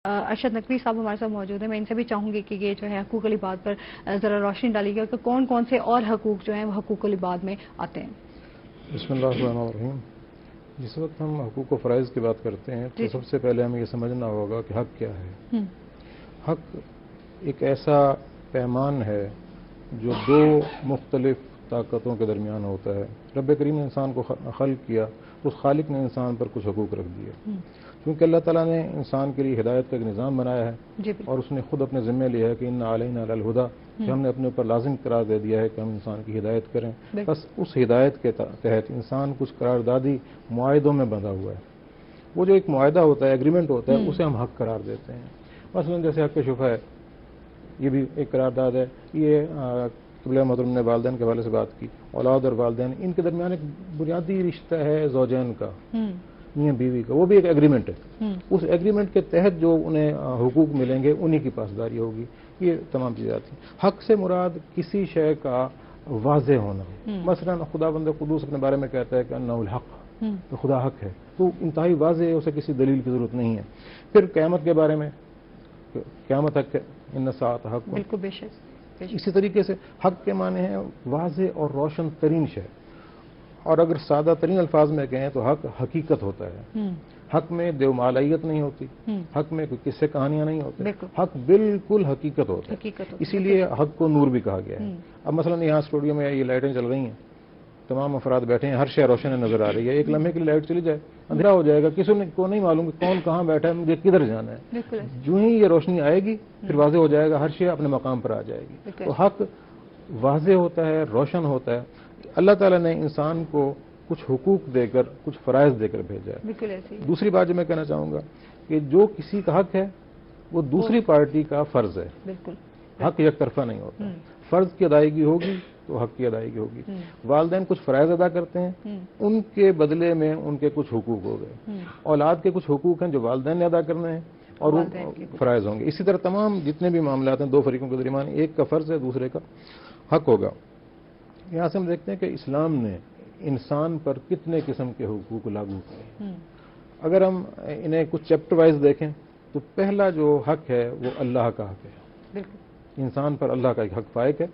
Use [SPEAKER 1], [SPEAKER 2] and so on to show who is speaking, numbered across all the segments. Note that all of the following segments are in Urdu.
[SPEAKER 1] ارشد نقوی صاحب ہمارے ساتھ موجود ہیں. میں ان سے بھی چاہوں گی کہ یہ جو ہے حقوق العباد پر ذرا روشنی ڈالی گئی کہ کون کون سے اور حقوق جو ہیں وہ حقوق العباد میں آتے ہیں.
[SPEAKER 2] بسم اللہ الرحمن الرحیم. جس وقت ہم حقوق و فرائض کی بات کرتے ہیں تو سب سے پہلے ہمیں یہ سمجھنا ہوگا کہ حق کیا ہے. حق ایک ایسا پیمان ہے جو دو مختلف طاقتوں کے درمیان ہوتا ہے. رب کریم نے انسان کو خلق کیا تو اس خالق نے انسان پر کچھ حقوق رکھ دیے کیونکہ اللہ تعالیٰ نے انسان کے لیے ہدایت کا ایک نظام بنایا ہے اور اس نے خود اپنے ذمہ لیا ہے کہ ان علینا للہدیٰ کہ ہم نے اپنے اوپر لازم قرار دے دیا ہے کہ ہم انسان کی ہدایت کریں. بس اس ہدایت کے تحت انسان کچھ قراردادی معاہدوں میں بندھا ہوا ہے. وہ جو ایک معاہدہ ہوتا ہے, ایگریمنٹ ہوتا ہے, اسے ہم حق قرار دیتے ہیں. مثلا جیسے حق شفا ہے, یہ بھی ایک قرارداد ہے. یہ قبلہ محترم نے والدین کے حوالے سے بات کی. اولاد اور والدین ان کے درمیان ایک بنیادی رشتہ ہے زوجین کا, میاں بیوی کا, وہ بھی ایک ایگریمنٹ ہے. اس ایگریمنٹ کے تحت جو انہیں حقوق ملیں گے انہی کی پاسداری ہوگی. یہ تمام چیزیں آتی ہیں. حق سے مراد کسی شے کا واضح ہونا. مثلا خدا بند قدوس اپنے بارے میں کہتا ہے کہ انہ الحق, تو خدا حق ہے, تو انتہائی واضح ہے, اسے کسی دلیل کی ضرورت نہیں ہے. پھر قیامت کے بارے میں, قیامت حق ہے, ان الساعۃ حق.
[SPEAKER 1] بالکل بے شک.
[SPEAKER 2] اسی طریقے سے حق کے معنی ہے واضح اور روشن ترین شے, اور اگر سادہ ترین الفاظ میں کہیں تو حق حقیقت ہوتا ہے. حق میں دیومالیت نہیں ہوتی, حق میں کوئی قصے کہانیاں نہیں ہوتی, حق بالکل حقیقت ہوتا ہے. اسی لیے حق کو نور بھی کہا گیا ہے. اب مثلا یہاں اسٹوڈیو میں یہ لائٹیں چل رہی ہیں, تمام افراد بیٹھے ہیں, ہر شے روشن نظر آ رہی ہے. ایک لمحے کے لیے لائٹ چلی جائے اندھیرا ہو جائے گا, کسی کو نہیں معلوم کہ کون کہاں بیٹھا ہے, مجھے کدھر جانا ہے. جو ہی یہ روشنی آئے گی پھر واضح ہو جائے گا, ہر شے اپنے مقام پر آ جائے گی. تو حق واضح ہوتا ہے, روشن ہوتا ہے. اللہ تعالیٰ نے انسان کو کچھ حقوق دے کر, کچھ فرائض دے کر بھیجا ہے. دوسری بات جو میں کہنا چاہوں گا کہ جو کسی کا حق ہے وہ دوسری پارٹی کا فرض ہے. حق یک طرفہ نہیں ہوتا. فرض کی ادائیگی ہوگی تو حق کی ادائیگی ہوگی. والدین کچھ فرائض ادا کرتے ہیں, ان کے بدلے میں ان کے کچھ حقوق ہو گئے. اولاد کے کچھ حقوق ہیں جو والدین نے ادا کرنے ہیں اور وہ فرائض ہوں گے. اسی طرح تمام جتنے بھی معاملات ہیں دو فریقوں کے درمیان, ایک کا فرض ہے دوسرے کا حق ہوگا. یہاں سے ہم دیکھتے ہیں کہ اسلام نے انسان پر کتنے قسم کے حقوق لاگو کیے. اگر ہم انہیں کچھ چیپٹر وائز دیکھیں تو پہلا جو حق ہے وہ اللہ کا حق ہے. انسان پر اللہ کا ایک حق فائق ہے.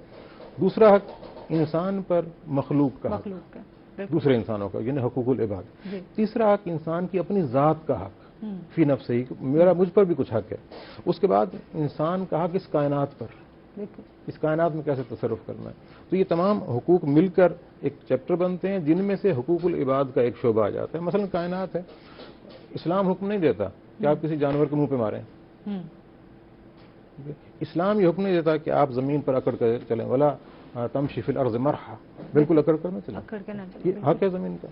[SPEAKER 2] دوسرا حق انسان پر مخلوق کا حق, دوسرے انسانوں کا, یعنی حقوق العباد. تیسرا حق انسان کی اپنی ذات کا حق, فی نفسہ ہی, مجھ پر بھی کچھ حق ہے. اس کے بعد انسان کا حق اس کائنات پر, اس کائنات میں کیسے تصرف کرنا ہے. تو یہ تمام حقوق مل کر ایک چیپٹر بنتے ہیں جن میں سے حقوق العباد کا ایک شعبہ آ جاتا ہے. مثلا کائنات ہے, اسلام حکم نہیں دیتا کہ آپ کسی جانور کے منہ پہ ماریں. اسلام یہ حکم نہیں دیتا کہ آپ زمین پر اکڑ کر چلیں, ولا تمشی فی الارض مرحا, بالکل اکڑ کر نہ چلیں. یہ حق ہے زمین کا.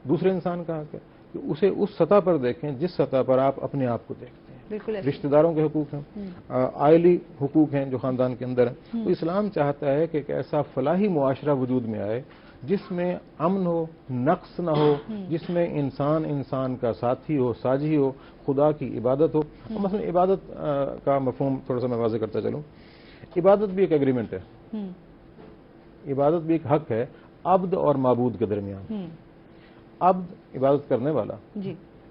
[SPEAKER 2] دوسرے انسان کا حق ہے کہ اسے اس سطح پر دیکھیں جس سطح پر آپ اپنے آپ کو دیکھتے ہیں. رشتہ داروں کے حقوق ہیں, عائلی حقوق ہیں جو خاندان کے اندر ہیں. تو اسلام چاہتا ہے کہ ایک ایسا فلاحی معاشرہ وجود میں آئے جس میں امن ہو, نقص نہ ہو, جس میں انسان کا ساتھی ہو, ساجی ہو, خدا کی عبادت ہو. مثلا عبادت کا مفہوم تھوڑا سا میں واضح کرتا چلوں. عبادت بھی ایک ایگریمنٹ ہے, عبادت بھی ایک حق ہے عبد اور معبود کے درمیان. عبد عبادت کرنے والا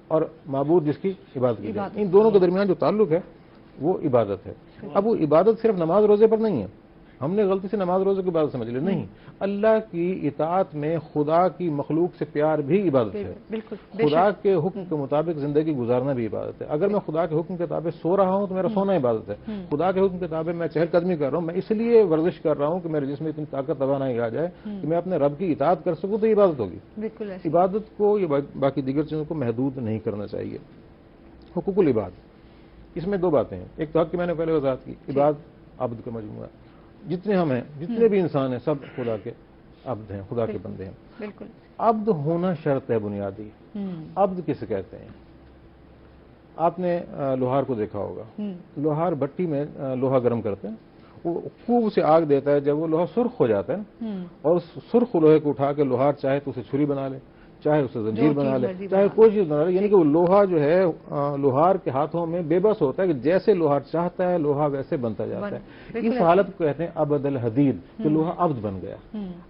[SPEAKER 2] اور معبود جس کی عبادت کی جائے, ان دونوں کے درمیان جو تعلق ہے وہ عبادت ہے. اب وہ عبادت صرف نماز روزے پر نہیں ہے. ہم نے غلطی سے نماز روزے کی عبادت سمجھ لی, نہیں. اللہ کی اطاعت میں خدا کی مخلوق سے پیار بھی عبادت ہے. خدا کے حکم کے مطابق زندگی گزارنا بھی عبادت ہے. اگر میں خدا کے حکم کے تابع سو رہا ہوں تو میرا سونا عبادت ہے. خدا کے حکم کے تابع میں چہل قدمی کر رہا ہوں, میں اس لیے ورزش کر رہا ہوں کہ میرے جسم میں اتنی طاقت توانائی آ جائے کہ میں اپنے رب کی اطاعت کر سکوں, تو یہ عبادت ہوگی. عبادت کو یہ باقی دیگر چیزوں کو محدود نہیں کرنا چاہیے. حقوق العباد, اس میں دو باتیں ہیں. ایک تو حق کی میں نے پہلے وضاحت کی, عباد عبد کا مجموعہ. جتنے ہم ہیں, جتنے بھی انسان ہیں, سب خدا کے عبد ہیں, خدا کے بندے ہیں. عبد ہونا شرط ہے بنیادی. عبد کسے کہتے ہیں؟ آپ نے لوہار کو دیکھا ہوگا. لوہار بھٹی میں لوہا گرم کرتے ہیں, وہ خوب سے آگ دیتا ہے. جب وہ لوہا سرخ ہو جاتا ہے اور اس سرخ لوہے کو اٹھا کے لوہار چاہے تو اسے چھری بنا لے, چاہے اسے زنجیر بنا لے, چاہے کوئی چیز بنا لے. یعنی کہ وہ لوہا جو ہے لوہار کے ہاتھوں میں بے بس ہوتا ہے کہ جیسے لوہار چاہتا ہے لوہا ویسے بنتا جاتا ہے. اس حالت کو کہتے ہیں عبد الحدید, کہ لوہا عبد بن گیا.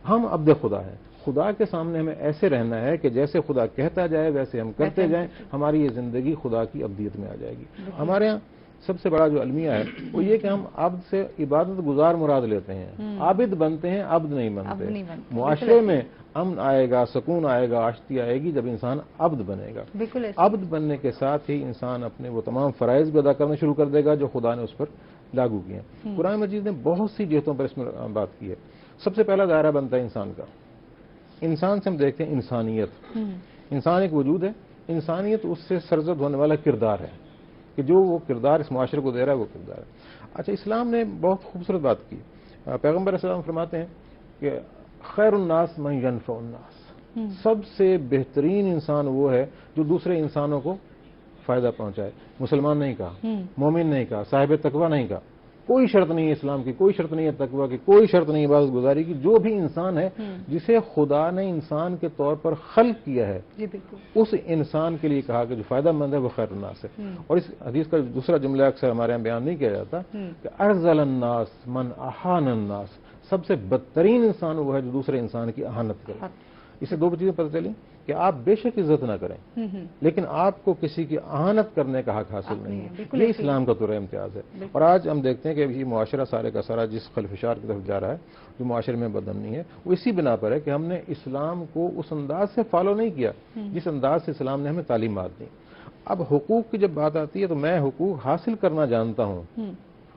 [SPEAKER 2] ہم عبد خدا ہیں. خدا کے سامنے ہمیں ایسے رہنا ہے کہ جیسے خدا کہتا جائے ویسے ہم کرتے جائیں. ہماری یہ زندگی خدا کی عبدیت میں آ جائے گی. ہمارے ہاں سب سے بڑا جو المیہ ہے وہ یہ کہ ہم عبد سے عبادت گزار مراد لیتے ہیں، عابد بنتے ہیں، عبد نہیں بنتے۔ معاشرے میں امن آئے گا، سکون آئے گا، آشتی آئے گی جب انسان عبد بنے گا۔
[SPEAKER 1] بالکل
[SPEAKER 2] عبد بننے کے ساتھ ہی انسان اپنے وہ تمام فرائض بھی ادا کرنا شروع کر دے گا جو خدا نے اس پر لاگو کیے ہیں۔ قرآن مجید نے بہت سی جہتوں پر اس میں بات کی ہے۔ سب سے پہلا دائرہ بنتا ہے انسان کا۔ انسان سے ہم دیکھتے ہیں انسانیت، انسان ایک وجود ہے، انسانیت اس سے سرزد ہونے والا کردار ہے کہ جو وہ کردار اس معاشرے کو دے رہا ہے وہ کردار ہے۔ اچھا، اسلام نے بہت خوبصورت بات کی۔ پیغمبر صلی اللہ علیہ وسلم فرماتے ہیں کہ خیر الناس من ینفع الناس، سب سے بہترین انسان وہ ہے جو دوسرے انسانوں کو فائدہ پہنچائے۔ مسلمان نہیں کہا، مومن نہیں کہا، صاحب تقویٰ نہیں کہا۔ کوئی شرط نہیں ہے اسلام کی، کوئی شرط نہیں ہے تقویٰ کی، کوئی شرط نہیں ہے عبادت گزاری کی۔ جو بھی انسان ہے جسے خدا نے انسان کے طور پر خلق کیا ہے، اس انسان کے لیے کہا کہ جو فائدہ مند ہے وہ خیر الناس ہے۔ اور اس حدیث کا دوسرا جملہ اکثر ہمارے یہاں بیان نہیں کیا جاتا کہ ارذل الناس من احان الناس، سب سے بدترین انسان وہ ہے جو دوسرے انسان کی اہانت کرے۔ اسے دو چیزیں پتہ چلی کہ آپ بے شک عزت نہ کریں لیکن آپ کو کسی کی اہانت کرنے کا حق حاصل نہیں ہے۔ یہ اسلام کا طور امتیاز ہے۔ اور آج ہم دیکھتے ہیں کہ یہ معاشرہ سارے کا سارا جس خلفشار کی طرف جا رہا ہے، جو معاشرے میں بدامنی ہے، وہ اسی بنا پر ہے کہ ہم نے اسلام کو اس انداز سے فالو نہیں کیا جس انداز سے اسلام نے ہمیں تعلیمات دی۔ اب حقوق کی جب بات آتی ہے تو میں حقوق حاصل کرنا جانتا ہوں،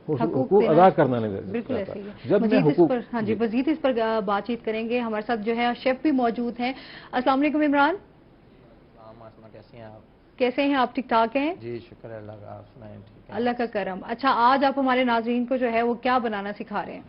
[SPEAKER 2] حقوق ادا کرنا نہیں دیتا۔
[SPEAKER 1] بالکل ایسے ہی ہے۔
[SPEAKER 2] جب میں حقوق
[SPEAKER 1] ہاں جی، مزید اس پر بات چیت کریں گے۔ ہمارے ساتھ جو ہے شیف بھی موجود ہیں۔ السلام علیکم عمران،
[SPEAKER 3] کیسے ہیں آپ؟
[SPEAKER 1] کیسے ہیں آپ؟ ٹھیک ٹھاک ہیں؟
[SPEAKER 3] جی شکر اللہ کا، آپ سنائیں؟ ٹھیک ہے،
[SPEAKER 1] اللہ کا کرم۔ اچھا، آج آپ ہمارے ناظرین کو جو ہے وہ کیا بنانا سکھا رہے ہیں؟